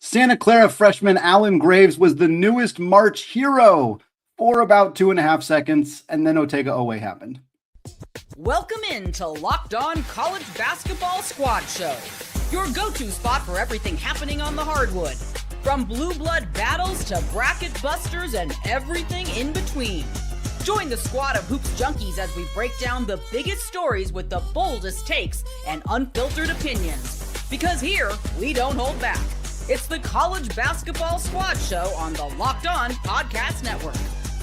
Santa Clara freshman Alan Graves was the newest March hero for about 2.5 seconds, and then Otega Oweh happened. Welcome in to Locked On College Basketball Squad Show, your go-to spot for everything happening on the hardwood. From blue blood battles to bracket busters and everything in between. Join the squad of hoops junkies as we break down the biggest stories with the boldest takes and unfiltered opinions. Because here, we don't hold back. It's the College Basketball Squad Show on the Locked On Podcast Network.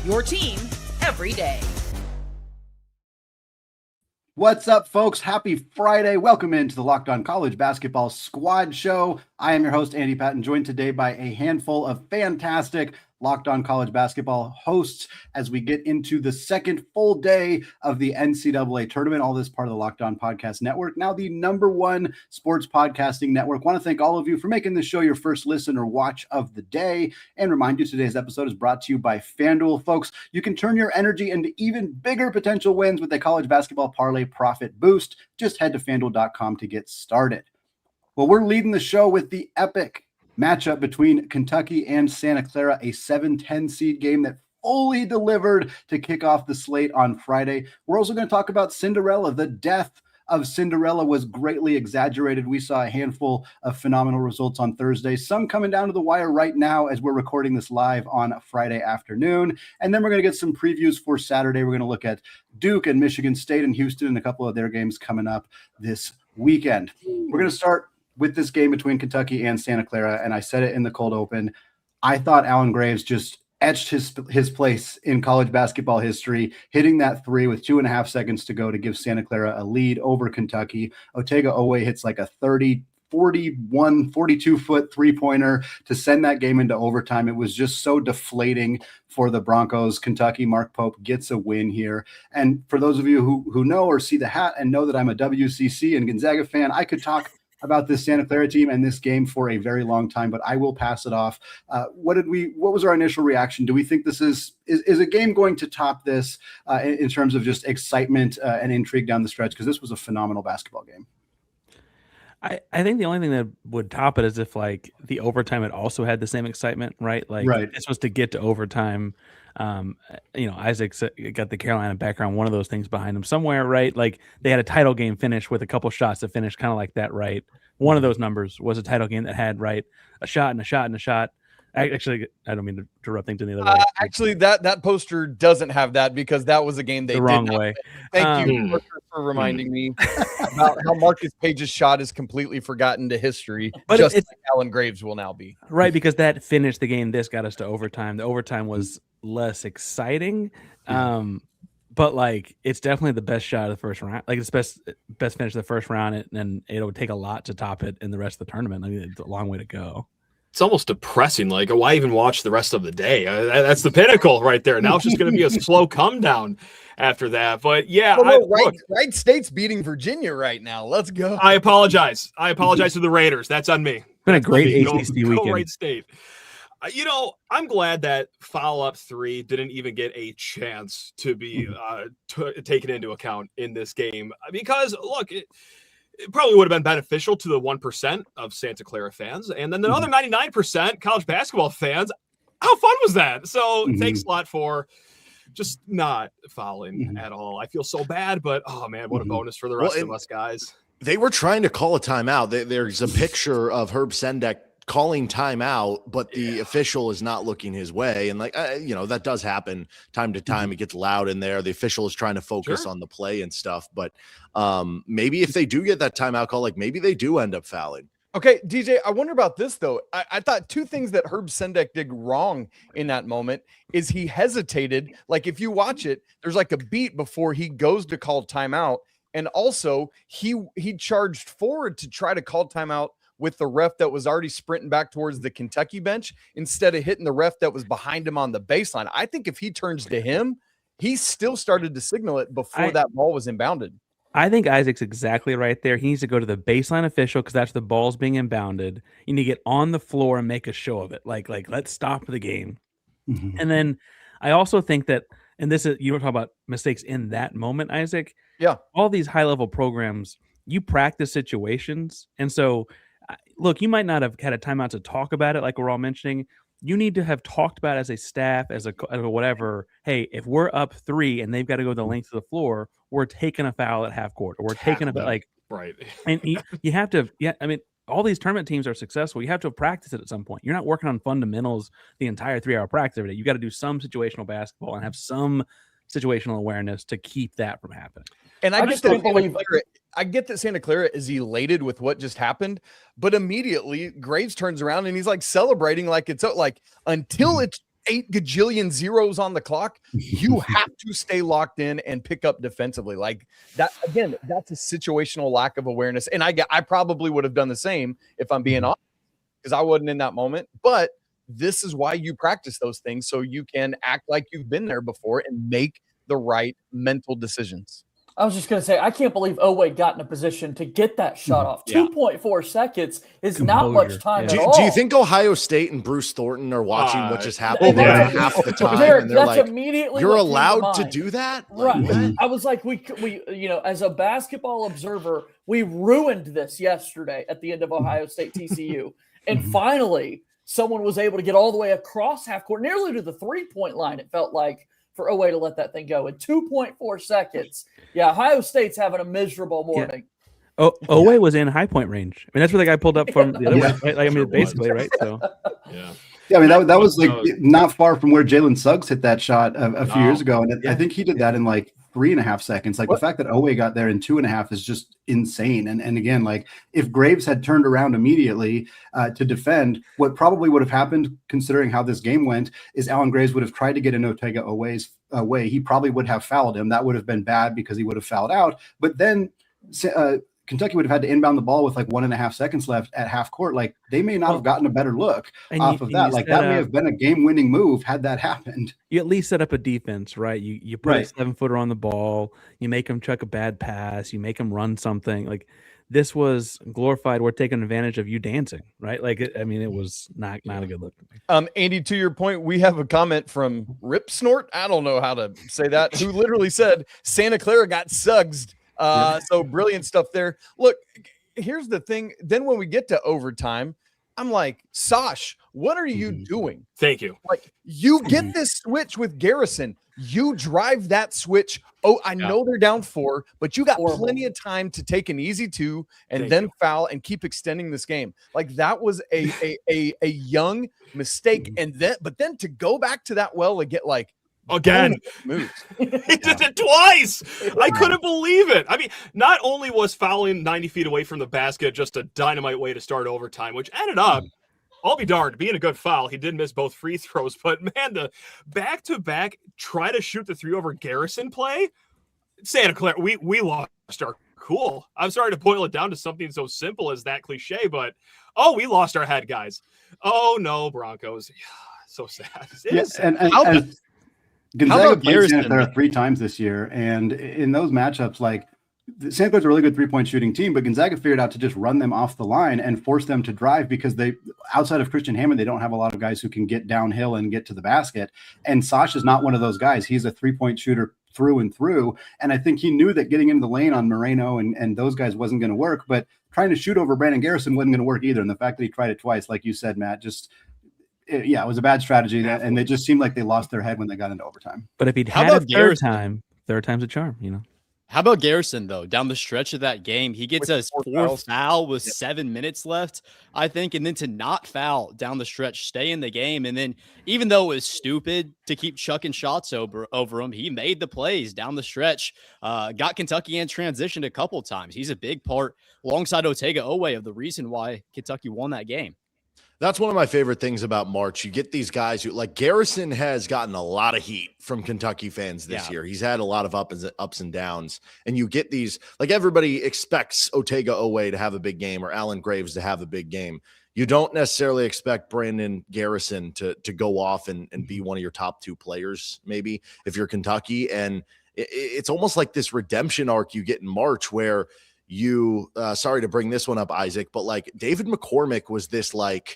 Your team every day. What's up, folks? Happy Friday. Welcome into the Locked On College Basketball Squad Show. I am your host, Andy Patton, joined today by a handful of fantastic Locked On College Basketball hosts as we get into the second full day of the NCAA tournament. All this part of the Locked On Podcast Network, now the #1 sports podcasting network. Want to thank all of you for making this show your first listen or watch of the day, and remind you today's episode is brought to you by FanDuel. Folks, you can turn your energy into even bigger potential wins with a college basketball parlay profit boost. Just head to FanDuel.com to get started. Well, we're leading the show with the epic matchup between Kentucky and Santa Clara, a 7-10 seed game that fully delivered to kick off the slate on Friday. We're also going to talk about Cinderella. The death of Cinderella was greatly exaggerated. We saw a handful of phenomenal results on Thursday, some coming down to the wire right now as we're recording this live on Friday afternoon. And then we're going to get some previews for Saturday. We're going to look at Duke and Michigan State and Houston and a couple of their games coming up this weekend. We're going to start with this game between Kentucky and Santa Clara, and I said it in the cold open, I thought Alan Graves just etched his place in college basketball history, hitting that three with 2.5 seconds to go to give Santa Clara a lead over Kentucky. Otega Oweh hits like a 42-foot three-pointer to send that game into overtime. It was just so deflating for the Broncos. Kentucky, Mark Pope gets a win here. And for those of you who know or see the hat and know that I'm a WCC and Gonzaga fan, I could talk about this Santa Clara team and this game for a very long time, but I will pass it off. What was our initial reaction? Do we think this is a game going to top this in terms of just excitement and intrigue down the stretch? Because this was a phenomenal basketball game. I think the only thing that would top it is if like the overtime had also had the same excitement, right? Like this was to get to overtime. Isaac's got the Carolina background, one of those things behind him somewhere, right? Like they had a title game finish with a couple shots that finished kind of like that, right? One of those numbers was a title game that had, right, a shot and a shot and a shot. Actually, I don't mean to rub things in the other way. Actually, that poster doesn't have that because that was a game they the did wrong not way. Win. Thank you for reminding me about how Marcus Page's shot is completely forgotten to history, but just like Alan Graves will now be. Right, because that finished the game. This got us to overtime. The overtime was less exciting, but like it's definitely the best shot of the first round. Like it's best finish of the first round, and it would take a lot to top it in the rest of the tournament. I mean, it's a long way to go. It's almost depressing. Like, why even watch the rest of the day? That's the pinnacle right there. Now it's just going to be a slow come down after that. But yeah, Wright State's beating Virginia right now. Let's go. I apologize to the Raiders. That's on me. It's been a great ACC weekend. Go Wright State. I'm glad that follow-up three didn't even get a chance to be taken into account in this game because, look, it probably would have been beneficial to the 1% of Santa Clara fans. And then the other 99% college basketball fans, how fun was that? So thanks a lot for just not fouling at all. I feel so bad, but, oh, man, what a bonus for the rest of us guys. They were trying to call a timeout. There's a picture of Herb Sendek calling timeout, but the official is not looking his way. And that does happen time to time. It gets loud in there. The official is trying to focus on the play and stuff. But maybe if they do get that timeout call, like maybe they do end up fouling. Okay, DJ, I wonder about this, though. I thought two things that Herb Sendek did wrong in that moment is he hesitated. Like if you watch it, there's like a beat before he goes to call timeout. And also he charged forward to try to call timeout with the ref that was already sprinting back towards the Kentucky bench instead of hitting the ref that was behind him on the baseline. I think if he turns to him, he still started to signal it before that ball was inbounded. I think Isaac's exactly right there. He needs to go to the baseline official because that's the ball's being inbounded. You need to get on the floor and make a show of it. Like let's stop the game. And then I also think that, and this is, you were talking about mistakes in that moment, Isaac. Yeah. All these high-level programs, you practice situations. And so look, you might not have had a timeout to talk about it like we're all mentioning. You need to have talked about it as a staff, as a whatever. Hey, if we're up 3 and they've got to go the length of the floor, we're taking a foul at half court, or we're taking a like right. And you have to, I mean, all these tournament teams are successful. You have to practice it at some point. You're not working on fundamentals the entire 3-hour practice every day. You got to do some situational basketball and have some situational awareness to keep that from happening. And I get that Santa Clara is elated with what just happened, but immediately Graves turns around and he's like celebrating like it's like until it's 8 gajillion zeros on the clock, you have to stay locked in and pick up defensively. Like that again, that's a situational lack of awareness. And I probably would have done the same if I'm being honest, because I wasn't in that moment. But this is why you practice those things, so you can act like you've been there before and make the right mental decisions. I was just going to say, I can't believe Oweh got in a position to get that shot off. 2.4 seconds is not much time at all. Do you think Ohio State and Bruce Thornton are watching what just happened there half the time? And they're like, immediately you're allowed to do that? Right. I was like, we, as a basketball observer, we ruined this yesterday at the end of Ohio State TCU. And finally, someone was able to get all the way across half court, nearly to the 3-point line, it felt like, for Oweh to let that thing go in 2.4 seconds. Yeah, Ohio State's having a miserable morning. Yeah. Oweh was in high point range. I mean, that's where the guy pulled up from the other way. Right? Like, I mean, basically, right? So, yeah. I mean, that was like not far from where Jalen Suggs hit that shot a few years ago, and I think he did that in like 3.5 seconds. Like the fact that Oweh got there in 2.5 is just insane. And again, like if Graves had turned around immediately to defend, what probably would have happened, considering how this game went, is Alan Graves would have tried to get in Otega Oweh's way. He probably would have fouled him. That would have been bad because he would have fouled out. But then Kentucky would have had to inbound the ball with like 1.5 seconds left at half court. Like they may not have gotten a better look off of that. Like that may have been a game-winning move had that happened. You at least set up a defense, right? You put a 7-footer on the ball. You make them chuck a bad pass. You make them run something. Like this was glorified. We're taking advantage of you dancing, right? Like I mean, it was not a good look. Andy, to your point, we have a comment from Rip Snort. I don't know how to say that. Who literally said Santa Clara got Suggsed. So brilliant stuff there. Look, here's the thing. Then when we get to overtime, I'm like, Sash, what are you doing? Thank you. Like you get this switch with Garrison. You drive that switch. Oh, I know they're down 4, but you got plenty of time to take an easy 2 and then foul and keep extending this game. Like that was a young mistake. And then to go back to that well and get like, again, he did it twice. I couldn't believe it. I mean, not only was fouling 90 feet away from the basket just a dynamite way to start overtime, which ended up, I'll be darned, being a good foul. He did miss both free throws, but man, the back-to-back try to shoot the 3 over Garrison play, Santa Clara, we lost our cool. I'm sorry to boil it down to something so simple as that cliche, but we lost our head, guys. Oh no, Broncos. So sad. Gonzaga played Santa Clara 3 times this year, and in those matchups, like Santa Clara's a really good 3-point shooting team, but Gonzaga figured out to just run them off the line and force them to drive because they, outside of Christian Hammond, they don't have a lot of guys who can get downhill and get to the basket. And Sash is not one of those guys. He's a 3-point shooter through and through. And I think he knew that getting into the lane on Moreno and those guys wasn't going to work, but trying to shoot over Brandon Garrison wasn't going to work either. And the fact that he tried it twice, like you said, Matt, it was a bad strategy, and they just seemed like they lost their head when they got into overtime. But if he'd had a third time's a charm, you know. How about Garrison, though? Down the stretch of that game, he gets a 4th foul with 7 minutes left, I think, and then to not foul down the stretch, stay in the game, and then even though it was stupid to keep chucking shots over him, he made the plays down the stretch, got Kentucky in transition a couple times. He's a big part, alongside Otega Oweh, of the reason why Kentucky won that game. That's one of my favorite things about March. You get these guys who, like Garrison, has gotten a lot of heat from Kentucky fans this year. He's had a lot of ups and downs. And you get these, like everybody expects Otega Oweh to have a big game or Alan Graves to have a big game. You don't necessarily expect Brandon Garrison to go off and be one of your top 2 players, maybe, if you're Kentucky. And it's almost like this redemption arc you get in March where you sorry to bring this one up, Isaac, but like David McCormick was this like,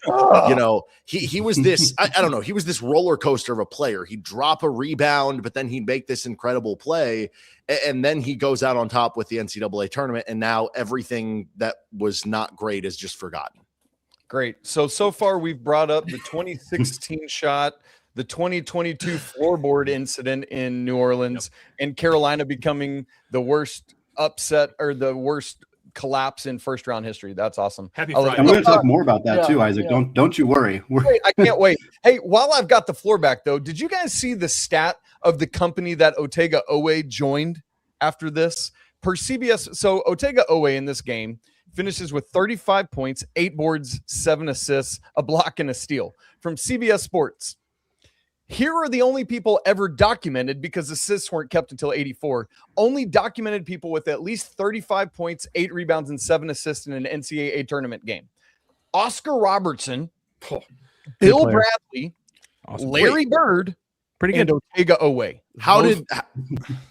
he was this, I don't know. He was this roller coaster of a player. He'd drop a rebound, but then he'd make this incredible play. And then he goes out on top with the NCAA tournament. And now everything that was not great is just forgotten. Great. So far we've brought up the 2016 shot, the 2022 floorboard incident in New Orleans, and Carolina becoming the worst upset or the worst collapse in first round history. That's awesome. Happy And Friday. we're going to talk more about that too, Isaac. Don't you worry. Wait, I can't wait. Hey, while I've got the floor back though, did you guys see the stat of the company that Otega Oweh joined after this? Per CBS, so Otega Oweh in this game finishes with 35 points, 8 boards, 7 assists, a block, and a steal. From CBS Sports, here are the only people ever documented, because assists weren't kept until 84, only documented people with at least 35 points, 8 rebounds, and 7 assists in an NCAA tournament game. Oscar Robertson, Bill Bradley, Larry Bird, Pretty good. and Otega Oweh.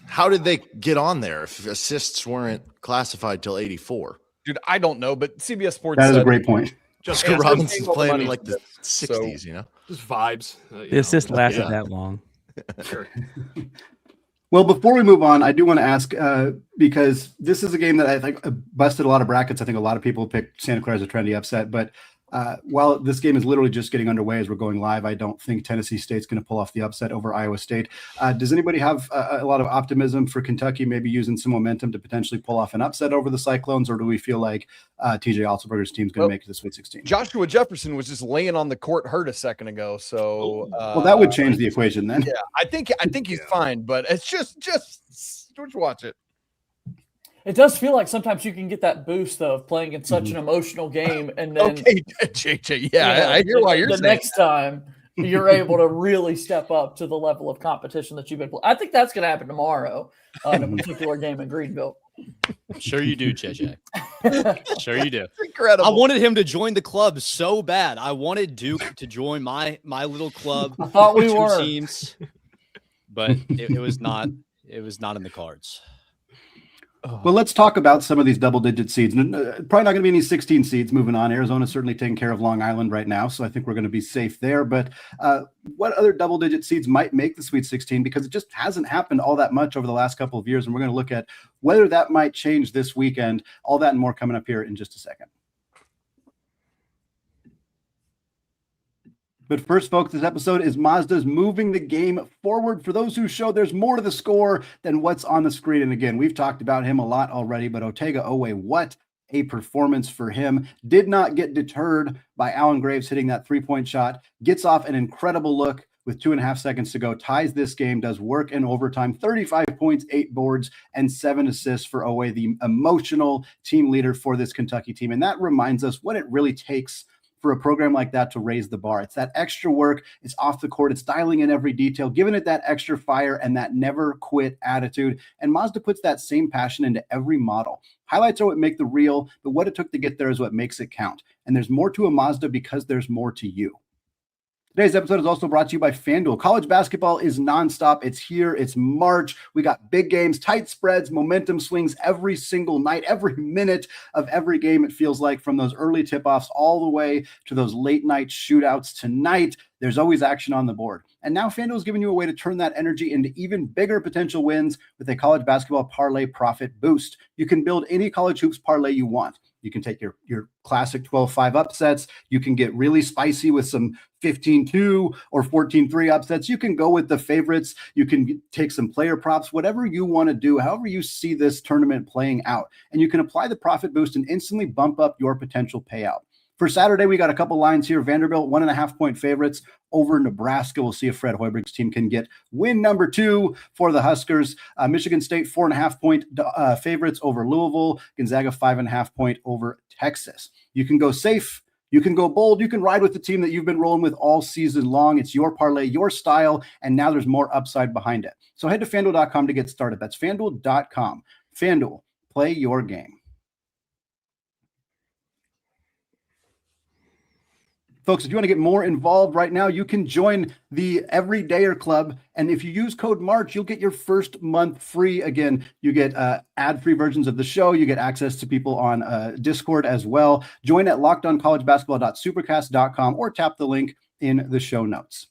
How did they get on there if assists weren't classified till 84? Dude, I don't know, but CBS Sports That is said a great point. Just Oscar answer. Robinson's playing in like the 60s, you know? Just vibes. The assist lasted that long. Sure. Well, before we move on, I do want to ask, because this is a game that I think busted a lot of brackets. I think a lot of people picked Santa Clara as a trendy upset, but while this game is literally just getting underway as we're going live, I don't think Tennessee State's going to pull off the upset over Iowa State. Does anybody have a lot of optimism for Kentucky, maybe using some momentum to potentially pull off an upset over the Cyclones, or do we feel like TJ Otzelberger's team's going to make it to the Sweet 16? Joshua Jefferson was just laying on the court hurt a second ago, so well, that would change the equation then. Yeah, I think he's fine, but it's just watch it. It does feel like sometimes you can get that boost though of playing in such an emotional game, and then Okay, JJ, I hear why you're the saying next time you're able to really step up to the level of competition that you've been playing. I think that's going to happen tomorrow in a particular game in Greenville. Sure you do, JJ. Sure you do. incredible. I wanted him to join the club so bad. I wanted Duke to join my little club. I thought we two were. teams, but it was not. It was not in the cards. Well, let's talk about some of these double-digit seeds. Probably not going to be any 16 seeds moving on. Arizona's certainly taking care of Long Island right now, so I think we're going to be safe there. But what other double-digit seeds might make the Sweet 16? Because it just hasn't happened all that much over the last couple of years, and we're going to look at whether that might change this weekend. All that and more coming up here in just a second. But first, folks, this episode is Mazda's moving the game forward. For those who show there's more to the score than what's on the screen. And again, we've talked about him a lot already, but Otega Oweh, what a performance for him. Did not get deterred by Allen Graves hitting that three-point shot. Gets off an incredible look with 2.5 seconds to go. Ties this game, does work in overtime. 35 points, 8 boards, and 7 assists for Oweh, the emotional team leader for this Kentucky team. And that reminds us what it really takes for a program like that to raise the bar. It's that extra work. It's off the court. It's dialing in every detail, giving it that extra fire and that never quit attitude. And Mazda puts that same passion into every model. Highlights are what make the reel, but what it took to get there is what makes it count. And there's more to a Mazda because there's more to you. Today's episode is also brought to you by FanDuel. College basketball is nonstop. It's here. It's March. We got big games, tight spreads, momentum swings every single night, every minute of every game. It feels like, from those early tip-offs all the way to those late night shootouts tonight, there's always action on the board. And now FanDuel is giving you a way to turn that energy into even bigger potential wins with a college basketball parlay profit boost. You can build any college hoops parlay you want. You can take your classic 12-5 upsets. You can get really spicy with some 15-2 or 14-3 upsets. You can go with the favorites. You can take some player props, whatever you want to do, however you see this tournament playing out. And you can apply the profit boost and instantly bump up your potential payout. For Saturday, we got a couple lines here. Vanderbilt, 1.5-point favorites over Nebraska. We'll see if Fred Hoiberg's team can get win number 2 for the Huskers. Michigan State, 4.5-point favorites over Louisville. Gonzaga, 5.5-point over Texas. You can go safe. You can go bold. You can ride with the team that you've been rolling with all season long. It's your parlay, your style, and now there's more upside behind it. So head to FanDuel.com to get started. That's FanDuel.com. FanDuel, play your game. Folks, if you want to get more involved right now, you can join the Everydayer Club. And if you use code MARCH, you'll get your first month free. Again, you get ad-free versions of the show. You get access to people on Discord as well. Join at lockedoncollegebasketball.supercast.com or tap the link in the show notes.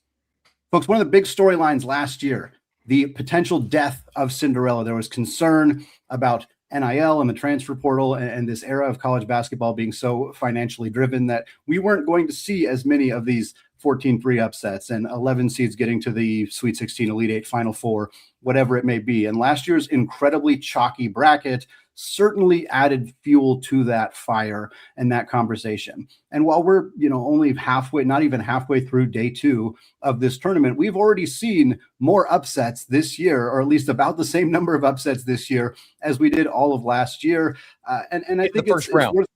Folks, one of the big storylines last year, the potential death of Cinderella. There was concern about NIL and the transfer portal and this era of college basketball being so financially driven that we weren't going to see as many of these 14-3 upsets and 11 seeds getting to the Sweet 16, Elite 8, Final Four, whatever it may be. And last year's incredibly chalky bracket certainly added fuel to that fire and that conversation. And while we're, only not even halfway through day 2 of this tournament, we've already seen more upsets this year, or at least about the same number of upsets this year as we did all of last year. And I think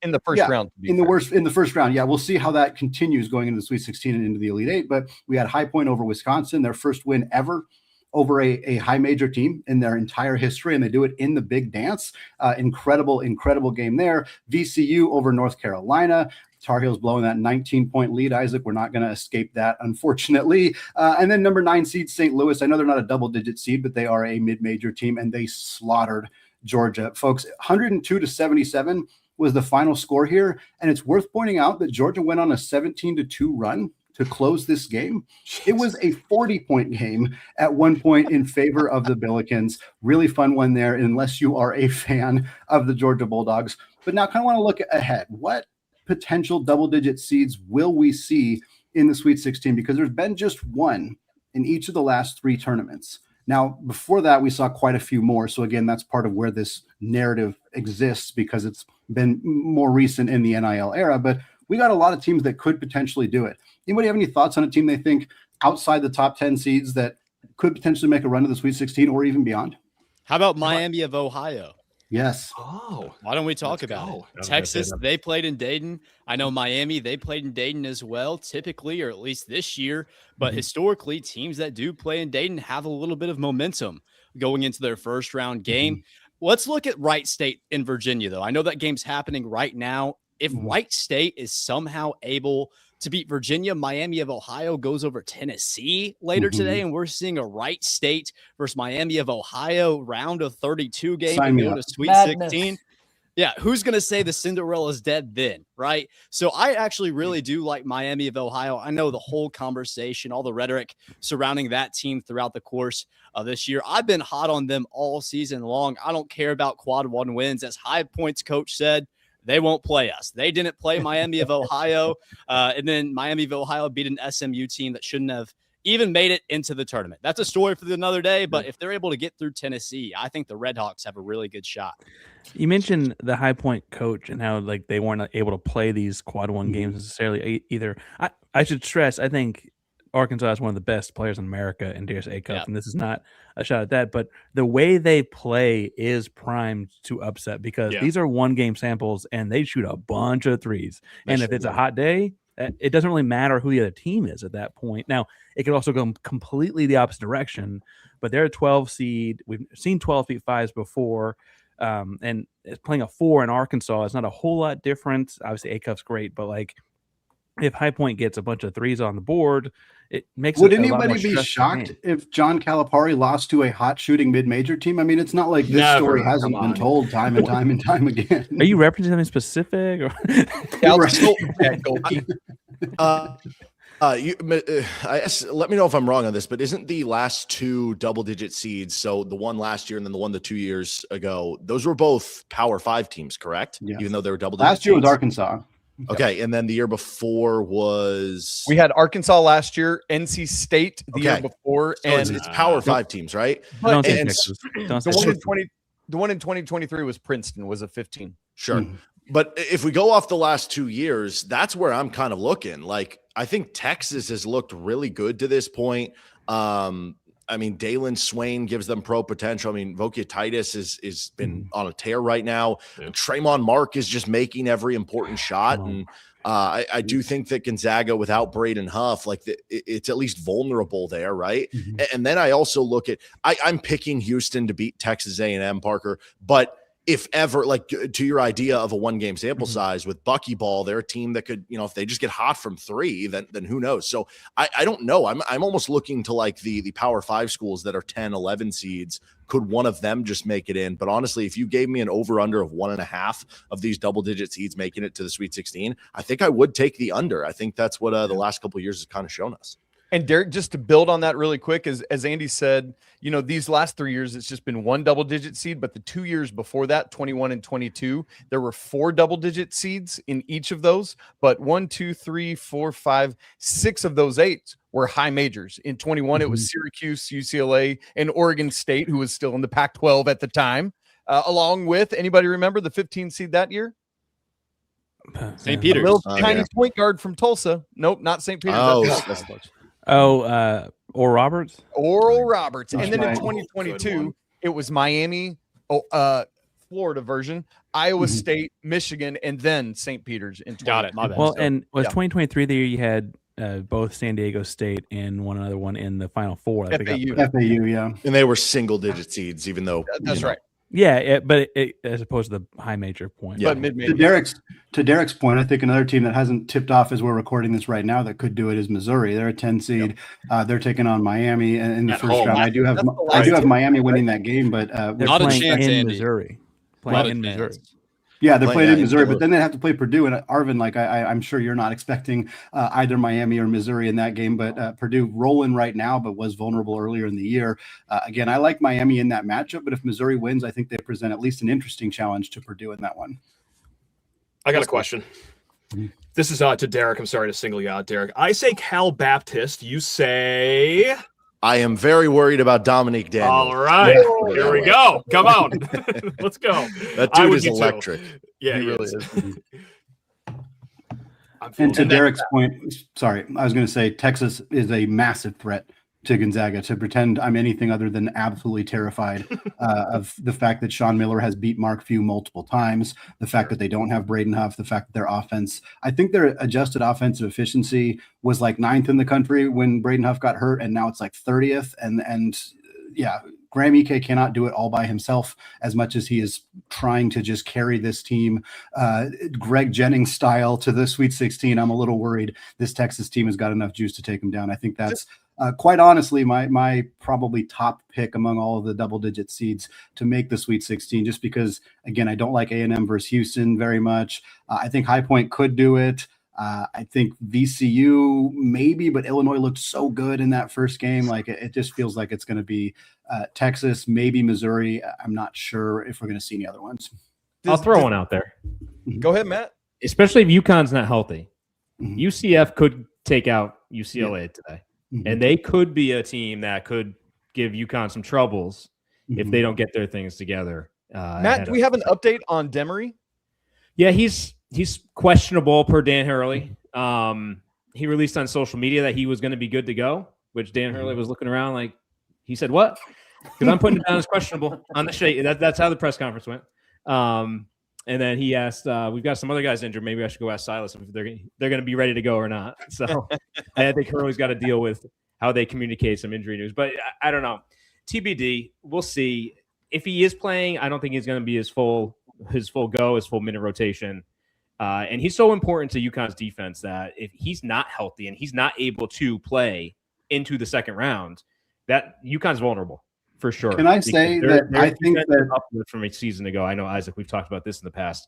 in the first round. Yeah, we'll see how that continues going into the Sweet 16 and into the Elite 8. But we had High Point over Wisconsin, their first win ever over a high major team in their entire history, and they do it in the big dance. Incredible game there. VCU over North Carolina. Tar Heels blowing that 19-point lead, Isaac. We're not going to escape that, unfortunately. And then number 9 seed St. Louis. I know they're not a double-digit seed, but they are a mid-major team, and they slaughtered Georgia. Folks, 102-77 was the final score here, and it's worth pointing out that Georgia went on a 17-2 run to close this game. It was a 40-point game at one point in favor of the Billikens. Really fun one there, unless you are a fan of the Georgia Bulldogs. But now kind of want to look ahead. What potential double-digit seeds will we see in the Sweet 16? Because there's been just one in each of the last 3 tournaments. Now, before that, we saw quite a few more. So again, that's part of where this narrative exists, because it's been more recent in the NIL era. But we got a lot of teams that could potentially do it. Anybody have any thoughts on a team they think outside the top 10 seeds that could potentially make a run to the Sweet 16 or even beyond? How about Miami of Ohio? Yes. Oh, why don't we talk about it? Texas, they played in Dayton. I know Miami, they played in Dayton as well, typically, or at least this year. But historically, teams that do play in Dayton have a little bit of momentum going into their first round game. Let's look at Wright State in Virginia, though. I know that game's happening right now. If Wright State is somehow able to beat Virginia, Miami of Ohio goes over Tennessee later today, and we're seeing a Wright State versus Miami of Ohio round of 32 game to go to Sweet 16. Yeah, who's going to say the Cinderella's dead then, right? So I actually really do like Miami of Ohio. I know the whole conversation, all the rhetoric surrounding that team throughout the course of this year. I've been hot on them all season long. I don't care about quad 1 wins. As High Point's coach said, they won't play us. They didn't play Miami of Ohio. And then Miami of Ohio beat an SMU team that shouldn't have even made it into the tournament. That's a story for another day. But if they're able to get through Tennessee, I think the Redhawks have a really good shot. You mentioned the High Point coach and how they weren't able to play these quad 1 games necessarily either. I should stress, I think Arkansas is one of the best players in America in Darius Acuff, and this is not a shot at that, but the way they play is primed to upset, because these are 1-game samples and they shoot a bunch of threes. And if it's a hot day, it doesn't really matter who the other team is at that point. Now, it could also go completely the opposite direction, but they're a 12 seed. We've seen 12 feet 5s before, and playing a 4 in Arkansas is not a whole lot different. Obviously, Acuff's great, but if High Point gets a bunch of threes on the board, it makes Would anybody be shocked if John Calipari lost to a hot shooting mid-major team? I mean, it's not like this story hasn't been told time and time and time again. Are you referencing something specific? Or? Let me know if I'm wrong on this, but isn't the last 2 double-digit seeds, so the one last year and then the one the 2 years ago, those were both Power 5 teams, correct? Yes. Even though they were double-digit last year was Arkansas. Okay, and then the year before was we had Arkansas last year, NC State the year before, so and it's Power 5 teams, right? But the one in 2023 was Princeton, was a 15. Sure. But if we go off the last 2 years, that's where I'm kind of looking. I think Texas has looked really good to this point. I mean, Dalen Swain gives them pro potential. I mean, Vokia Titus is been on a tear right now. Yeah. Tremont Mark is just making every important shot. And I do think that Gonzaga without Braden Huff, it's at least vulnerable there, right? And then I also look at I'm picking Houston to beat Texas A&M, Parker, but if ever, to your idea of a 1-game sample size with Buckyball, they're a team that could, if they just get hot from 3, then who knows? So I don't know. I'm almost looking to the Power 5 schools that are 10, 11 seeds. Could one of them just make it in? But honestly, if you gave me an over-under of 1.5 of these double-digit seeds making it to the Sweet 16, I think I would take the under. I think that's what the last couple of years has kind of shown us. And Derek, just to build on that really quick, as Andy said, these last 3 years, it's just been one double-digit seed, but the 2 years before that, 21 and 22, there were 4 double-digit seeds in each of those, but 1, 2, 3, 4, 5, 6 of those 8 were high majors. In 21, it was Syracuse, UCLA, and Oregon State, who was still in the Pac-12 at the time, along with, anybody remember the 15 seed that year? St. Peter's. A little tiny point guard from Tulsa. Nope, not St. Peter's. Oral Roberts. Oral Roberts. That's And then right. in 2022, it was Miami, Florida version, Iowa State, Michigan, and then St. Peter's in 2022. Got it. My bad. Well, and was 2023 the year you had both San Diego State and one other one in the Final Four? FAU, yeah. And they were single-digit seeds, even though That's right. Yeah, but as opposed to the high major point. Yeah. But mid-major. To Derek's point, I think another team that hasn't tipped off as we're recording this right now that could do it is Missouri. They're a 10 seed. They're taking on Miami in the At first home. round. I do have Miami winning that game, but They're Not a playing chance, in Andy. Missouri. Not Playing a in Missouri. chance. yeah, they're Playing playing that in Missouri, in but then they have to play Purdue. And Arvin, I'm sure you're not expecting either Miami or Missouri in that game, but Purdue rolling right now, but was vulnerable earlier in the year. Again, I like Miami in that matchup, but if Missouri wins, I think they present at least an interesting challenge to Purdue in that one. I got a question. This is to Derek. I'm sorry to single you out, Derek. I say Cal Baptist. You say... I am very worried about Dominique Daniels. All right. Here we go. Come on. Let's go. That I dude would is be too. electric. Yeah, He really is. is. I'm And to feeling- Derek's point, sorry, I was going to say Texas is a massive threat to Gonzaga. To pretend I'm anything other than absolutely terrified of the fact that Sean Miller has beat Mark Few multiple times, the fact that they don't have Braden Huff, the fact that their offense, I think their adjusted offensive efficiency was like 9th in the country when Braden Huff got hurt, and now it's like 30th. And yeah, Graham Ike cannot do it all by himself as much as he is trying to just carry this team, Greg Jennings style, to the Sweet 16. I'm a little worried this Texas team has got enough juice to take him down. I think that's quite honestly my probably top pick among all of the double-digit seeds to make the Sweet 16, just because, again, I don't like A&M versus Houston very much. I think High Point could do it. I think VCU maybe, but Illinois looked so good in that first game. Like it just feels like it's going to be Texas, maybe Missouri. I'm not sure if we're going to see any other ones. I'll throw one out there. Go ahead, Matt. Especially if UConn's not healthy. Mhm. UCF could take out UCLA today. Mhm. And they could be a team that could give UConn some troubles if Mhm. they don't get their things together. Matt, do we have an update on Demery? Yeah, he's questionable per Dan Hurley. He released on social media that he was going to be good to go, which Dan Hurley was looking around like, he said, what? Because I'm putting it down as questionable on the shade. That's how the press conference went. And then he asked, we've got some other guys injured. Maybe I should go ask Silas if they're going to be ready to go or not. So I think Hurley's got to deal with how they communicate some injury news. But I don't know. TBD. We'll see. If he is playing, I don't think he's going to be his full minute rotation. And he's so important to UConn's defense that if he's not healthy and he's not able to play into the second round, that UConn's vulnerable for sure. Can I say that I think that uplift from a season ago? I know, Isaac, we've talked about this in the past.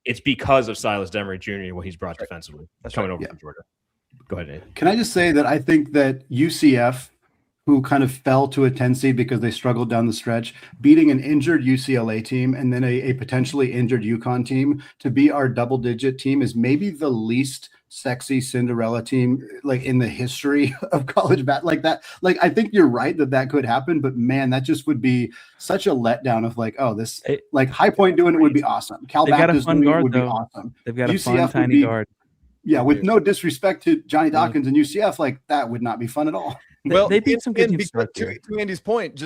It's because of Silas Demery Jr. and what he's brought defensively. That's coming over from Georgia. Go ahead, Nate. Can I just say that I think that UCF, who kind of fell to a 10 seed because they struggled down the stretch, beating an injured UCLA team and then a potentially injured UConn team to be our double-digit team is maybe the least sexy Cinderella team like in the history of college like that. Like, I think you're right that could happen, but man, that just would be such a letdown of like, oh, this like High Point doing it would be awesome. Cal Baptist doing it would be awesome. They've got UCF a fun, tiny guard. Yeah, with no disrespect to Johnny Dawkins and UCF, like that would not be fun at all. Well, they beat some good teams. To Andy's point,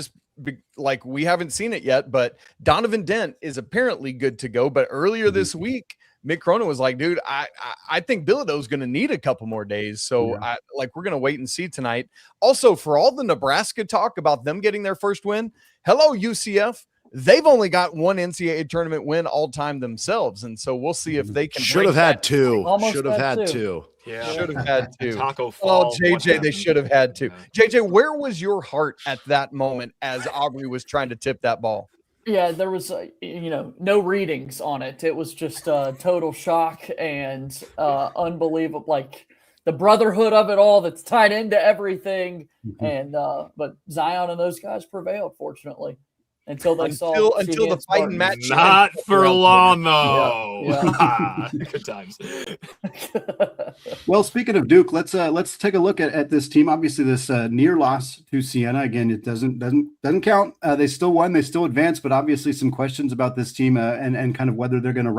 like we haven't seen it yet, but Donovan Dent is apparently good to go. But earlier this week, Mick Cronin was like, dude, I think Bilodeau's going to need a couple more days. So we're going to wait and see tonight. Also, for all the Nebraska talk about them getting their first win, hello, UCF. They've only got one NCAA tournament win all time themselves. And so we'll see if they can. Should have had two. Almost Should have had two. Yeah, Should have had two. Taco Fall. Oh, JJ, they should have had two. JJ, where was your heart at that moment as Aubrey was trying to tip that ball? Yeah, there was, no readings on it. It was just total shock and unbelievable. Like, the brotherhood of it all that's tied into everything. Mhm. And but Zion and those guys prevailed, fortunately, until they saw until the fighting match. Not for long, Yeah. though. Good times. Well, speaking of Duke, let's take a look at this team. Obviously, this near loss to Siena. Again, it doesn't count. They still won. They still advanced, but obviously some questions about this team and kind of whether they're going to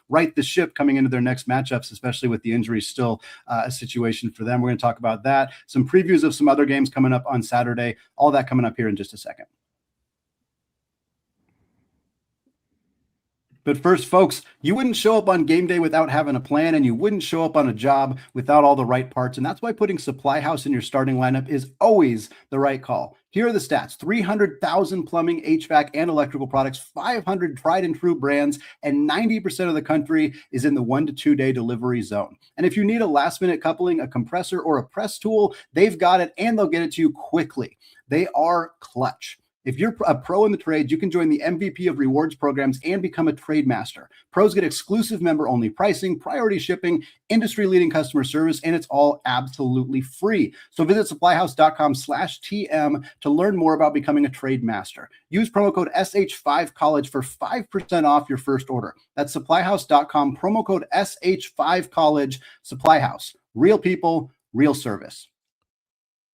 right the ship coming into their next matchups, especially with the injuries still a situation for them. We're going to talk about that. Some previews of some other games coming up on Saturday. All that coming up here in just a second. But first, folks, you wouldn't show up on game day without having a plan, and you wouldn't show up on a job without all the right parts. And that's why putting Supply House in your starting lineup is always the right call. Here are the stats: 300,000 plumbing, HVAC, and electrical products, 500 tried and true brands, and 90% of the country is in the 1 to 2 day delivery zone. And if you need a last minute coupling, a compressor, or a press tool, they've got it, and they'll get it to you quickly. They are clutch. If you're a pro in the trades, you can join the MVP of rewards programs and become a trade master. Pros get exclusive member-only pricing, priority shipping, industry-leading customer service, and it's all absolutely free. So visit supplyhouse.com/TM to learn more about becoming a trade master. Use promo code SH5College for 5% off your first order. That's supplyhouse.com, promo code SH5College. Supply House. Real people, real service.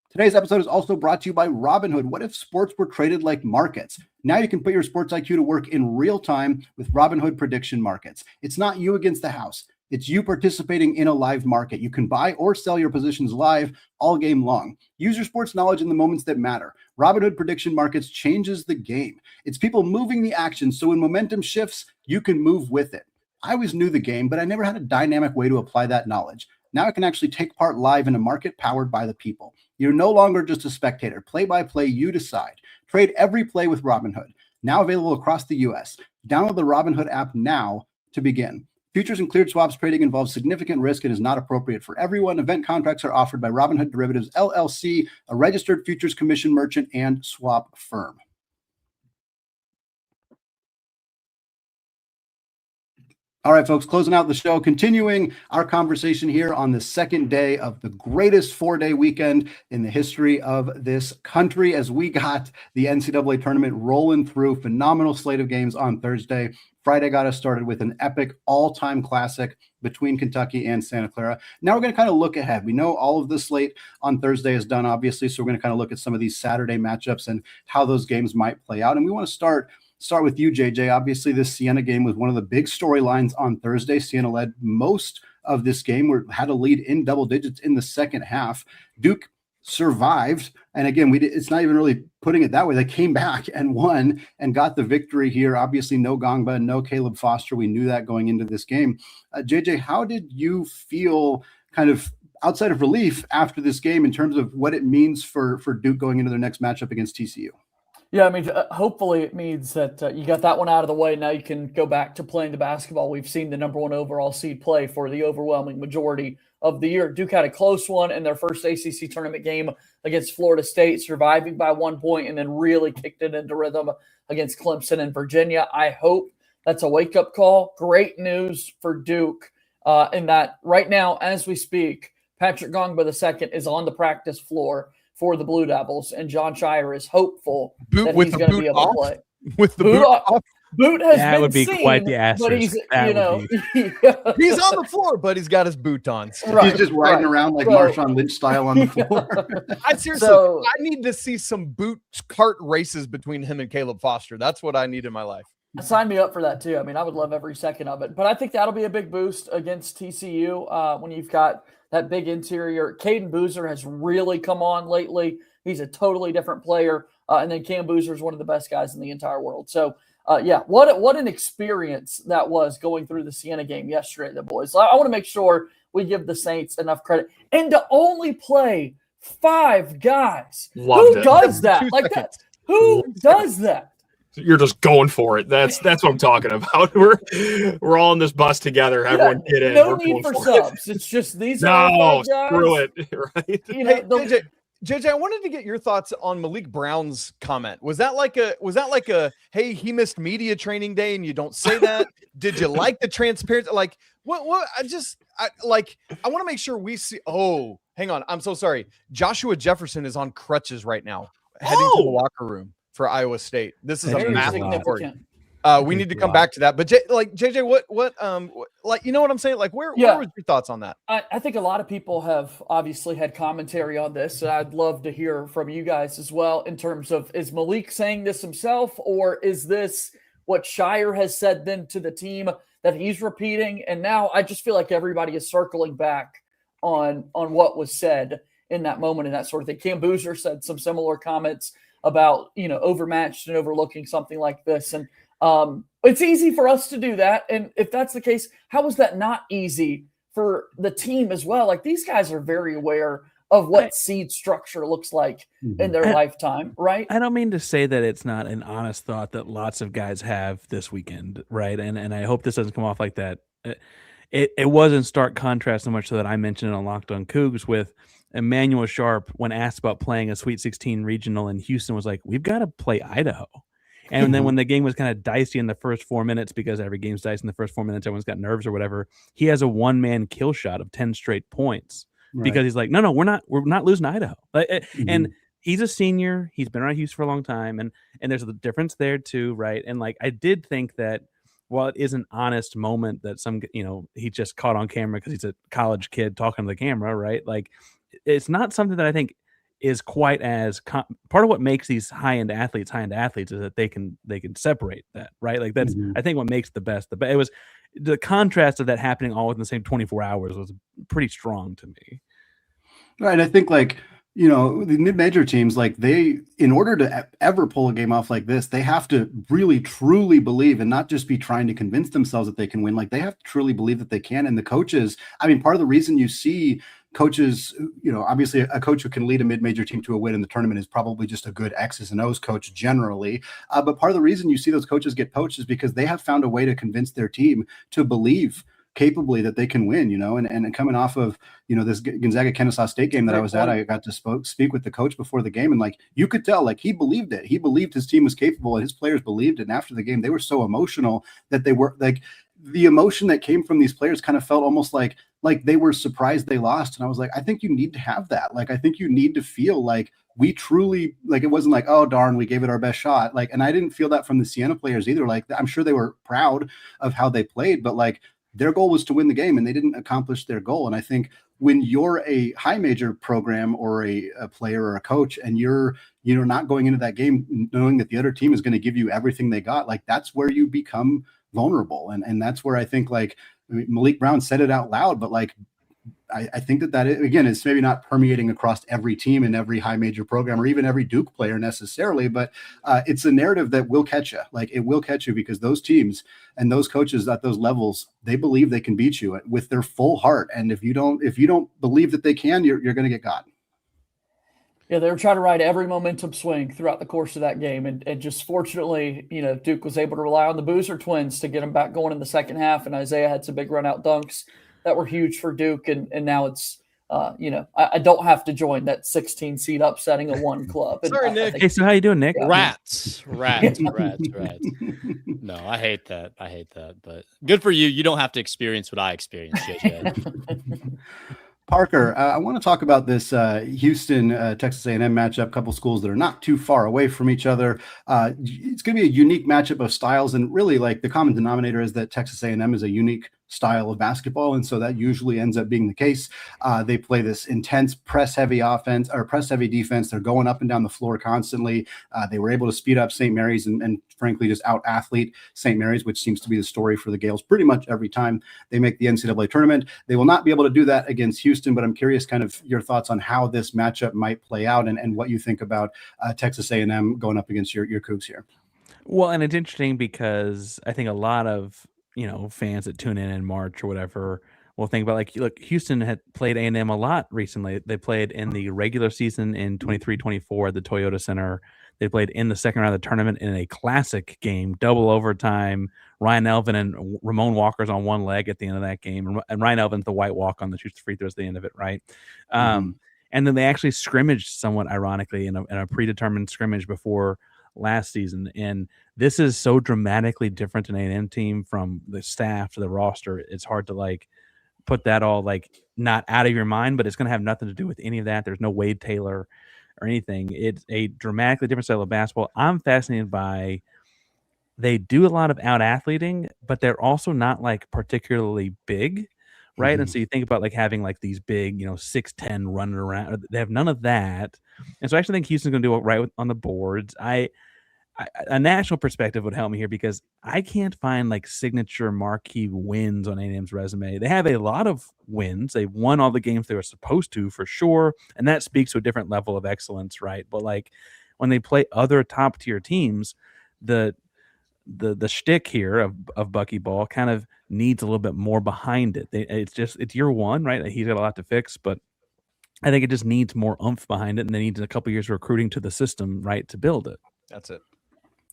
Today's episode is also brought to you by Robinhood. What if sports were traded like markets? Now you can put your sports IQ to work in real time with Robinhood prediction markets. It's not you against the house. It's you participating in a live market. You can buy or sell your positions live all game long. Use your sports knowledge in the moments that matter. Robinhood prediction markets changes the game. It's people moving the action, so when momentum shifts, you can move with it. I always knew the game, but I never had a dynamic way to apply that knowledge. Now I can actually take part live in a market powered by the people. You're no longer just a spectator. Play by play, you decide. Trade every play with Robinhood. Now available across the U.S. Download the Robinhood app now to begin. Futures and cleared swaps trading involves significant risk and is not appropriate for everyone. Event contracts are offered by Robinhood Derivatives, LLC, a registered futures commission merchant and swap firm. All right, folks, closing out the show, continuing our conversation here on the second day of the greatest 4-day weekend in the history of this country as we got the NCAA tournament rolling through. Phenomenal slate of games on Thursday. Friday got us started with an epic all-time classic between Kentucky and Santa Clara. Now we're going to kind of look ahead. We know all of the slate on Thursday is done, obviously, so we're going to kind of look at some of these Saturday matchups and how those games might play out. And we want to start with you, JJ. Obviously, this Siena game was one of the big storylines on Thursday. Siena led most of this game, had a lead in double digits in the second half. Duke survived. And again, it's not even really putting it that way. They came back and won and got the victory here. Obviously, no Ngongba, no Caleb Foster. We knew that going into this game. JJ, how did you feel kind of outside of relief after this game in terms of what it means for Duke going into their next matchup against TCU? Yeah, I mean, hopefully it means that you got that one out of the way. Now you can go back to playing the basketball we've seen the number one overall seed play for the overwhelming majority of the year. Duke had a close one in their first ACC tournament game against Florida State, surviving by 1 point, and then really kicked it into rhythm against Clemson and Virginia. I hope that's a wake-up call. Great news for Duke in that right now, as we speak, Patrick Ngongba II is on the practice floor for the Blue Devils, and John Shire is hopeful that he's going to be able to play. With the boot off? Boot has that been would be seen, quite the asterisk. but he's, he's on the floor, but he's got his boot on. Right, he's just riding around like Marshawn Lynch style on the floor. I need to see some boot cart races between him and Caleb Foster. That's what I need in my life. Sign me up for that too. I mean, I would love every second of it. But I think that'll be a big boost against TCU when you've got that big interior. Caden Boozer has really come on lately. He's a totally different player. And then Cam Boozer is one of the best guys in the entire world. So, what an experience that was going through the Siena game yesterday, the boys. I want to make sure we give the Saints enough credit. And to only play 5 guys. Who does that? Like that? Who does that? You're just going for it. That's what I'm talking about. We're all in this bus together. Everyone get in. No need for subs. It's just these are 5 guys. Screw it. Right? Hey, JJ, I wanted to get your thoughts on Malik Brown's comment. Was that like a hey, he missed media training day and you don't say that? Did you like the transparency? Like what I want to make sure we see. Oh, hang on. I'm so sorry. Joshua Jefferson is on crutches right now, heading to the locker room for Iowa State. This is a massive story. We need to come back to that. But JJ, what like, you know what I'm saying? Like, where was your thoughts on that? I think a lot of people have obviously had commentary on this. And I'd love to hear from you guys as well in terms of, is Malik saying this himself, or is this what Shire has said then to the team that he's repeating? And now I just feel like everybody is circling back on what was said in that moment and that sort of thing. Cam Boozer said some similar comments about, overmatched and overlooking something like this. And it's easy for us to do that. And if that's the case, how is that not easy for the team as well? Like, these guys are very aware of what seed structure looks like in their lifetime, right? I don't mean to say that it's not an honest thought that lots of guys have this weekend, right? And I hope this doesn't come off like that. It was in stark contrast so much so that I mentioned it on Locked on Cougs with Emmanuel Sharp when asked about playing a Sweet 16 regional in Houston was like, we've got to play Idaho. And then when the game was kind of dicey in the first 4 minutes, because every game's dicey in the first 4 minutes, everyone's got nerves or whatever, he has a one-man kill shot of 10 straight points because he's like, no, we're not losing Idaho. And he's a senior. He's been around Houston for a long time. And there's a difference there too, right? And like, I did think that while it is an honest moment that he just caught on camera because he's a college kid talking to the camera, right? Like, it's not something that I think is quite as part of what makes these high-end athletes is that they can separate that, right? Like, that's I think what makes the best. But it was the contrast of that happening all within the same 24 hours was pretty strong to me. Right. I think the mid-major teams, like, they, in order to ever pull a game off like this, they have to really truly believe and not just be trying to convince themselves that they can win. Like, they have to truly believe that they can. And the coaches, I mean, part of the reason you see coaches, obviously a coach who can lead a mid-major team to a win in the tournament is probably just a good X's and O's coach generally. But part of the reason you see those coaches get poached is because they have found a way to convince their team to believe capably that they can win, and coming off of, this Gonzaga Kennesaw State game that I was at, I got to speak with the coach before the game, and like, you could tell, like, he believed it. He believed his team was capable and his players believed it. And after the game, they were so emotional that they were like, the emotion that came from these players kind of felt almost like they were surprised they lost. And I was like, I think you need to have that. Like, I think you need to feel like we truly, like, it wasn't like, oh, darn, we gave it our best shot. Like, and I didn't feel that from the Siena players either. Like, I'm sure they were proud of how they played, but like, their goal was to win the game and they didn't accomplish their goal. And I think when you're a high major program or a player or a coach, and you're not going into that game knowing that the other team is going to give you everything they got, like, that's where you become vulnerable. And that's where I think, like, Malik Brown said it out loud, but like, I think that again, it's maybe not permeating across every team in every high major program or even every Duke player necessarily, but it's a narrative that will catch you. Like, it will catch you because those teams and those coaches at those levels, they believe they can beat you with their full heart. And if you don't believe that they can, you're going to get got. Yeah, they were trying to ride every momentum swing throughout the course of that game. And just fortunately, Duke was able to rely on the Boozer twins to get them back going in the second half. And Isaiah had some big run out dunks that were huge for Duke. And now it's, I don't have to join that 16 seed upsetting a one club. And sorry, Nick. Hey, so how you doing, Nick? Yeah. Rats. No, I hate that. But good for you. You don't have to experience what I experienced, JJ. Parker, I want to talk about this Houston, Texas A&M matchup, couple schools that are not too far away from each other. It's going to be a unique matchup of styles, and really, like, the common denominator is that Texas A&M is a unique style of basketball, and so that usually ends up being the case. They play this intense press-heavy offense or press-heavy defense. They're going up and down the floor constantly. They were able to speed up St. Mary's and frankly just out-athlete St. Mary's, which seems to be the story for the Gales pretty much every time they make the NCAA tournament. They will not be able to do that against Houston, but I'm curious kind of your thoughts on how this matchup might play out and what you think about Texas A&M going up against your Cougs here. Well, and it's interesting because I think a lot of fans that tune in March or whatever will think about, like, look, Houston had played A&M a lot recently. They played in the regular season in 23-24 at the Toyota Center. They played in the second round of the tournament in a classic game, double overtime. Ryan Elvin and Ramon Walker's on one leg at the end of that game. And Ryan Elvin's the white walk on the shoots free throws at the end of it, right? And then they actually scrimmaged somewhat ironically in a predetermined scrimmage before last season. And this is so dramatically different an A&M team from the staff to the roster. It's hard to like put that all like not out of your mind, but it's going to have nothing to do with any of that. There's no Wade Taylor or anything. It's a dramatically different style of basketball. I'm fascinated by they do a lot of out athleting, but they're also not like particularly big. Right. Mm-hmm. And so you think about like having like these big, 6'10" running around. They have none of that. And so I actually think Houston's going to do it right on the boards. A national perspective would help me here because I can't find like signature marquee wins on A&M's resume. They have a lot of wins. They've won all the games they were supposed to for sure. And that speaks to a different level of excellence. Right. But like when they play other top tier teams, the shtick here of Buckyball kind of needs a little bit more behind it. It's year one, right? He's got a lot to fix, but I think it just needs more oomph behind it, and they need a couple years of recruiting to the system, right, to build it. That's it.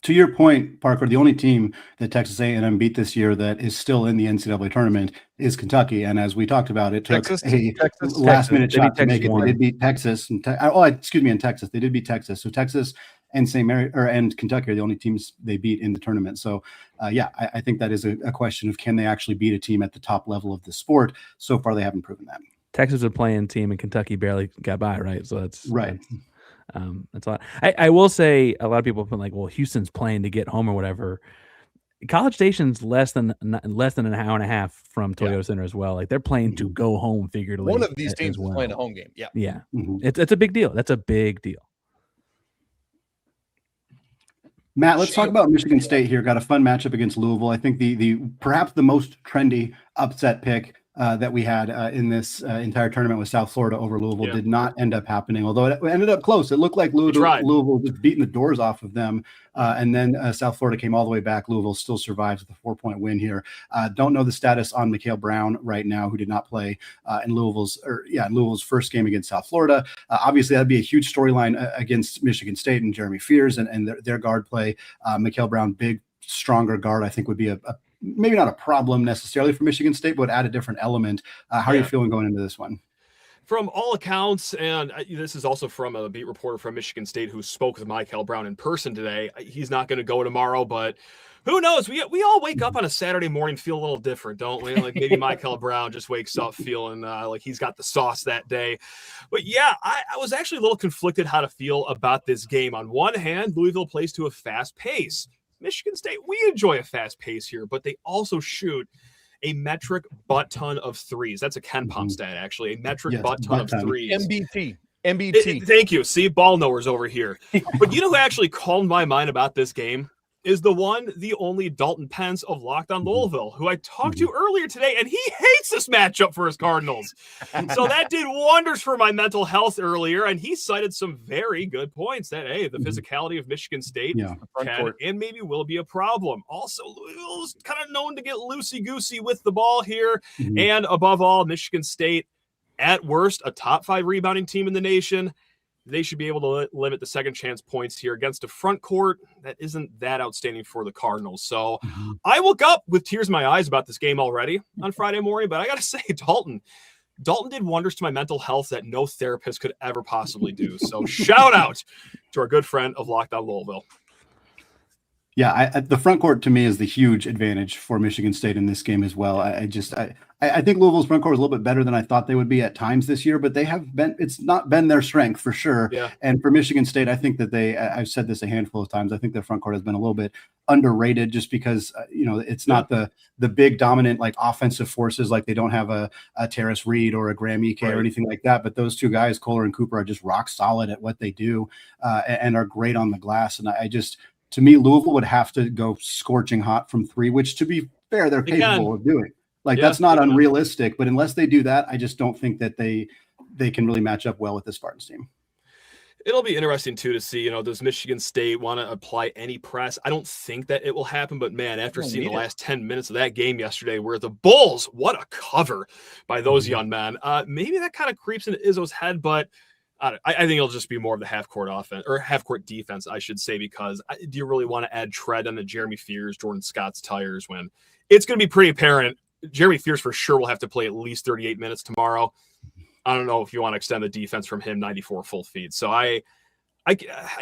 To your point, Parker, the only team that Texas A&M beat this year that is still in the NCAA tournament is Kentucky. And as we talked about, it took a last-minute shot to make it. They did beat Texas. And Texas. They did beat Texas. So Texas and St. Mary and Kentucky are the only teams they beat in the tournament. So, I think that is a question of can they actually beat a team at the top level of the sport? So far, they haven't proven that. Texas is a playing team, and Kentucky barely got by, right? So that's right. That's a lot. I will say a lot of people have been like, well, Houston's playing to get home or whatever. College Station's less than an hour and a half from Toyota Center as well. Like they're playing to go home figuratively. One of these teams is playing a home game. Yeah. Yeah. Mm-hmm. It's a big deal. That's a big deal. Matt, let's talk about Michigan State here. Got a fun matchup against Louisville. I think the perhaps the most trendy upset pick that we had in this entire tournament with South Florida over Louisville did not end up happening, although it ended up close. It looked like Louisville just beating the doors off of them. And then South Florida came all the way back. Louisville still survives with a 4-point win here. Don't know the status on Mikel Brown right now, who did not play in Louisville's first game against South Florida. Obviously, that'd be a huge storyline against Michigan State and Jeremy Fears and their guard play. Mikel Brown, big, stronger guard, I think would be a maybe not a problem necessarily for Michigan State, but add a different element. How are you feeling going into this one? From all accounts, and this is also from a beat reporter from Michigan State who spoke with Mikel Brown in person today. He's not going to go tomorrow, but who knows? We all wake up on a Saturday morning, feel a little different, don't we? Like maybe Mikel Brown just wakes up feeling like he's got the sauce that day. But yeah, I was actually a little conflicted how to feel about this game. On one hand, Louisville plays to a fast pace. Michigan State, we enjoy a fast pace here, but they also shoot a metric butt ton of threes. That's a Ken Pom stat, actually. A metric butt ton of threes. MBT. Thank you. See, ball knowers over here. But you know who actually calmed my mind about this game? Is the only Dalton Pence of Locked On Louisville, who I talked to earlier today, and he hates this matchup for his Cardinals. So that did wonders for my mental health earlier, and he cited some very good points that, hey, the physicality of Michigan State can and maybe will be a problem. Also, Louisville's kind of known to get loosey-goosey with the ball here, and above all, Michigan State, at worst, a top 5 rebounding team in the nation. They should be able to limit the second chance points here against a front court that isn't that outstanding for the Cardinals. So I woke up with tears in my eyes about this game already on Friday morning, but I got to say, Dalton did wonders to my mental health that no therapist could ever possibly do. So shout out to our good friend of Locked On Louisville. Yeah, the front court to me is the huge advantage for Michigan State in this game as well. I think Louisville's front court is a little bit better than I thought they would be at times this year, but it's not been their strength for sure. Yeah. And for Michigan State, I think that I've said this a handful of times. I think their front court has been a little bit underrated just because, it's not the big dominant like offensive forces. Like they don't have a Terrace Reed or a Graham Ike or anything like that. But those two guys, Kohler and Cooper, are just rock solid at what they do and are great on the glass. And to me, Louisville would have to go scorching hot from 3, which to be fair, they're capable of doing. Like that's not unrealistic, but unless they do that, I just don't think that they can really match up well with the Spartans team. It'll be interesting too to see, does Michigan State want to apply any press? I don't think that it will happen, but man, after seeing the last 10 minutes of that game yesterday where the Bulls, what a cover by those young men. Maybe that kind of creeps into Izzo's head, but I think it'll just be more of the half-court offense or half-court defense, I should say, because do you really want to add tread on the Jeremy Fears, Jordan Scott's tires when it's going to be pretty apparent Jeremy Fears for sure will have to play at least 38 minutes tomorrow. I don't know if you want to extend the defense from him 94 full feet. So I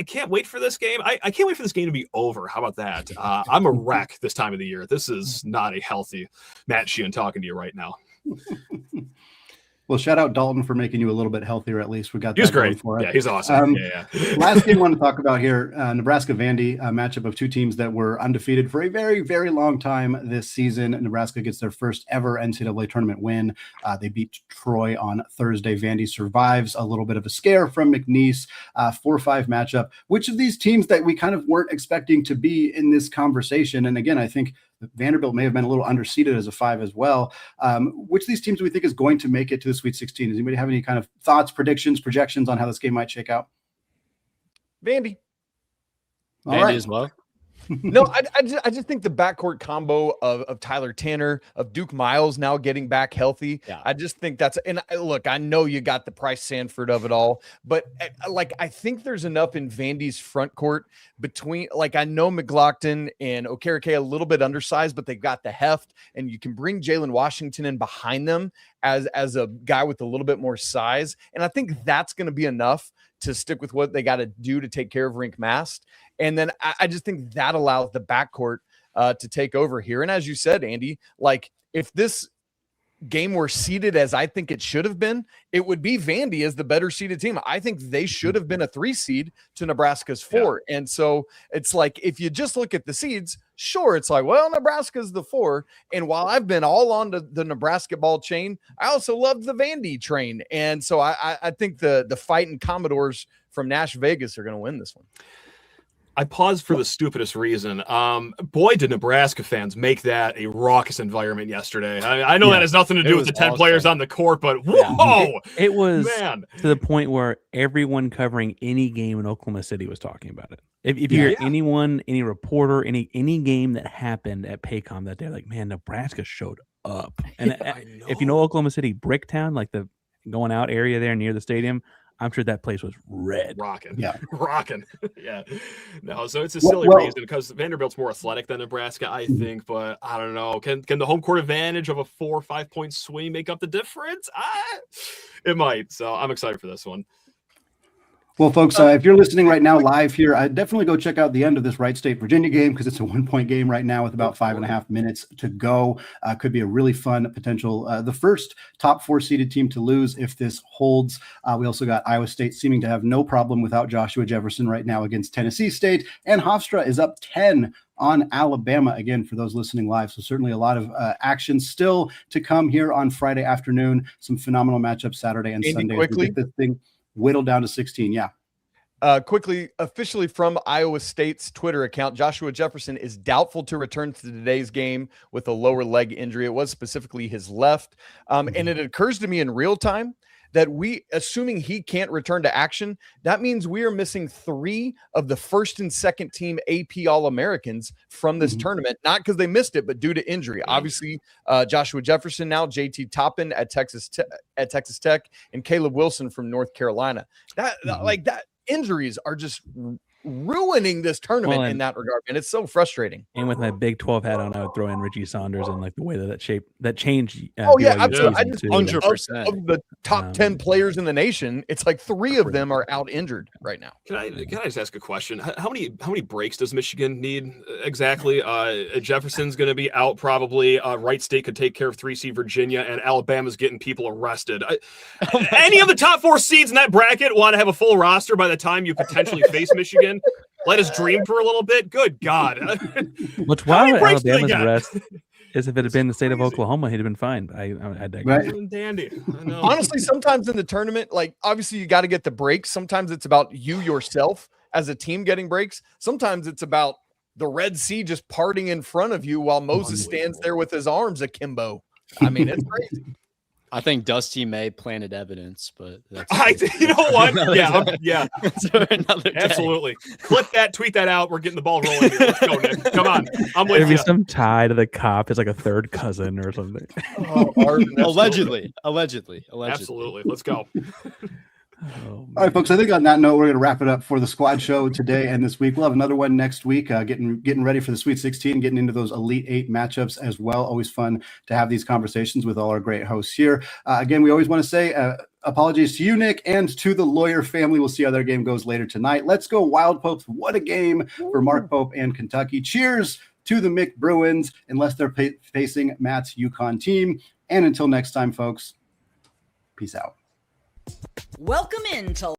can't wait for this game. I can't wait for this game to be over. How about that? I'm a wreck this time of the year. This is not a healthy Matt Sheehan talking to you right now. Well, shout out Dalton for making you a little bit healthier. At least we got. He was that going great. For it. Yeah, he's awesome. Last game I want to talk about here: Nebraska-Vandy, a matchup of two teams that were undefeated for a very, very long time this season. Nebraska gets their first ever NCAA tournament win. They beat Troy on Thursday. Vandy survives a little bit of a scare from McNeese. 4-5 matchup. Which of these teams that we kind of weren't expecting to be in this conversation? And again, I think Vanderbilt may have been a little underseeded as a 5 as well. Which of these teams do we think is going to make it to the Sweet 16? Does anybody have any kind of thoughts, predictions, projections on how this game might shake out? Vandy. All right. as well. No, I just think the backcourt combo of Tyler Tanner, of Duke Miles now getting back healthy. Yeah. I just think look, I know you got the Price Sanford of it all, but I think there's enough in Vandy's front court between, I know McLaughlin and Okereke a little bit undersized, but they've got the heft, and you can bring Jalen Washington in behind them as a guy with a little bit more size. And I think that's going to be enough to stick with what they got to do to take care of Rink Mast. And then I just think that allows the backcourt to take over here. And as you said, Andy, if this game were seeded as I think it should have been, it would be Vandy as the better seeded team. I think they should have been a 3 seed to Nebraska's 4. Yeah. And so it's if you just look at the seeds, sure, it's Nebraska's the 4. And while I've been all on the Nebraska ball chain, I also loved the Vandy train. And so I think the fighting Commodores from Nash Vegas are going to win this one. I paused for the stupidest reason. Boy, did Nebraska fans make that a raucous environment yesterday. I know that has nothing to do with the 10 players on the court, but whoa! It was to the point where everyone covering any game in Oklahoma City was talking about it. If you hear anyone, any reporter, any game that happened at Paycom that day, man, Nebraska showed up. And if you know Oklahoma City, Bricktown, the going out area there near the stadium, I'm sure that place was red. Rocking. Yeah. Rocking. Yeah. No, so it's a silly reason because Vanderbilt's more athletic than Nebraska, I think, but I don't know. Can the home court advantage of a 4 or 5 point swing make up the difference? It might. So I'm excited for this one. Well, folks, if you're listening right now live here, I'd definitely go check out the end of this Wright State Virginia game because it's a 1-point game right now with about 5.5 minutes to go. Could be a really fun potential. The first top 4 seeded team to lose if this holds. We also got Iowa State seeming to have no problem without Joshua Jefferson right now against Tennessee State. And Hofstra is up 10 on Alabama, again, for those listening live. So certainly a lot of action still to come here on Friday afternoon. Some phenomenal matchups Saturday and Sunday. Quickly. As we get this thing whittled down to 16. Yeah. Quickly, officially from Iowa State's Twitter account, Joshua Jefferson is doubtful to return to today's game with a lower leg injury. It was specifically his left. And it occurs to me in real time that assuming he can't return to action, that means we are missing 3 of the first and second team AP All-Americans from this tournament, not because they missed it, but due to injury. Obviously, Joshua Jefferson now, JT Toppin at Texas Tech, and Caleb Wilson from North Carolina. That injuries are just ruining this tournament in that regard, and it's so frustrating. And with my Big 12 hat on, I would throw in Richie Saunders and the way that changed. Absolutely. I just 100% of the top 10 players in the nation, it's 3 of them are out injured right now. Can I just ask a question? How many breaks does Michigan need exactly? Jefferson's going to be out probably. Wright State could take care of 3 seed Virginia, and Alabama's getting people arrested. Any of the top 4 seeds in that bracket want to have a full roster by the time you potentially face Michigan? Let us dream for a little bit. Good God. What's wild about Alabama's arrest is if it had been the state of Oklahoma, he'd have been fine. I right. Dandy. I know. Honestly, sometimes in the tournament, obviously you got to get the breaks. Sometimes it's about you yourself as a team getting breaks. Sometimes it's about the Red Sea just parting in front of you while Moses stands there with his arms akimbo. I mean, it's crazy. I think Dusty May planted evidence, but you know what? Yeah. Absolutely. Clip that, tweet that out. We're getting the ball rolling here. Let's go, Nick. Come on. I'm with you. Maybe some tie to the cop is a third cousin or something. Allegedly. Absolutely. Let's go. All right, folks. I think on that note, we're going to wrap it up for the squad show today and this week. We'll have another one next week, getting ready for the Sweet 16, getting into those Elite 8 matchups as well. Always fun to have these conversations with all our great hosts here. Again, we always want to say Apologies to you, Nick, and to the Lawyer family. We'll see how their game goes later tonight. Let's go Wild Popes. What a game for Mark Pope and Kentucky. Cheers to the Mick Bruins, unless they're facing Matt's UConn team. And until next time, folks, peace out. Welcome in to